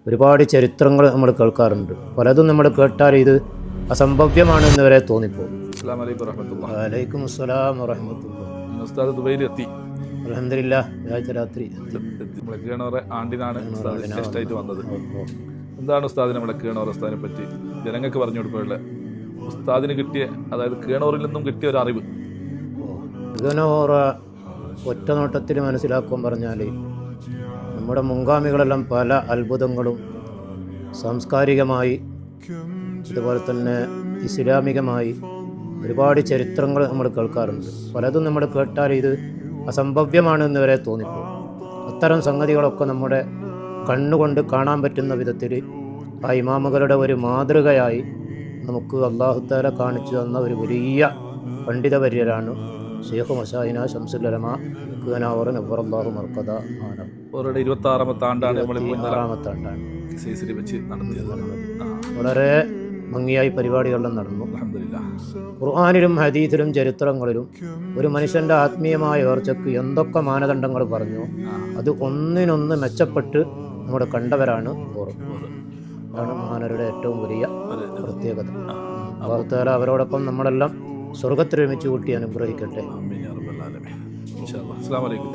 ഒരുപാട് ചരിത്രങ്ങൾ നമ്മൾ കേൾക്കാറുണ്ട്. പലതും നമ്മൾ കേട്ടാൽ ഇത് അസംഭവ്യമാണെന്ന് വരെ തോന്നിപ്പോകും. അസ്സലാമു അലൈക്കും വറഹ്മത്തുള്ളാഹി. വലൈക്കും അസ്സലാം വറഹ്മത്തുള്ളാഹി. ഉസ്താദ് ദുബൈയിൽ എത്തി. അൽഹംദുലില്ലാ, വ്യാഴാഴ്ച രാത്രി നമ്മളെ കീണോറെ ആണ്ടിനാണ് ഉസ്താദ് ഗസ്റ്റായിട്ട് വന്നത്. എന്താണ് ഉസ്താദിന് നമ്മുടെ കീണോർ ഉസ്താദിനെ പറ്റി ജനങ്ങൾക്ക് പറഞ്ഞു കൊടുക്കാനുള്ള ഉസ്താദിന് കിട്ടിയ, അതായത് കീണോറിൽ നിന്നും കിട്ടിയ ഒരു അറിവ്? കീണോറ ഒറ്റ നോട്ടത്തിൽ മനസ്സിലാക്കുവാൻ പറഞ്ഞാൽ നമ്മുടെ മുൻഗാമികളെല്ലാം പല അത്ഭുതങ്ങളും സാംസ്കാരികമായി അതുപോലെ തന്നെ ഇസ്ലാമികമായി ഒരുപാട് ചരിത്രങ്ങൾ നമ്മൾ കേൾക്കാറുണ്ട്. പലതും നമ്മൾ കേട്ടാൽ ഇത് അസംഭവ്യമാണെന്ന് വരെ തോന്നിപ്പോകും. അത്തരം സംഗതികളൊക്കെ നമ്മുടെ കണ്ണുകൊണ്ട് കാണാൻ പറ്റുന്ന വിധത്തിൽ ആ ഇമാമുകളുടെ ഒരു മാതൃകയായി നമുക്ക് അല്ലാഹു തആല കാണിച്ചു തന്ന ഒരു വലിയ പണ്ഡിതവര്യരാണ് ശൈഖ് മശായിന ശംസുൽ ഉലമാ കീണോർ നവ്വറല്ലാഹു മർഖദ ആണ്. അവരുടെ 26ാമത്തെ ആണ്ടാണ് വെച്ച് നടത്തിയത്. വളരെ ഭംഗിയായി പരിപാടികളെല്ലാം നടന്നു. ഖുർആനിലും ഹദീസിലും ചരിത്രങ്ങളിലും ഒരു മനുഷ്യൻ്റെ ആത്മീയമായ ഉയർച്ചയ്ക്ക് എന്തൊക്കെ മാനദണ്ഡങ്ങൾ പറഞ്ഞു അത് ഒന്നിനൊന്ന് മെച്ചപ്പെട്ട് നമ്മുടെ കണ്ടവരാണ് അതാണ് മഹാനരുടെ ഏറ്റവും വലിയ പ്രത്യേകത. അല്ലാഹു തആല അവരോടൊപ്പം നമ്മളെല്ലാം സ്വർഗത്തിൽ ഒരുമിച്ച് കൂട്ടി അനുഗ്രഹിക്കട്ടെ. അസ്സലാമു അലൈക്കും.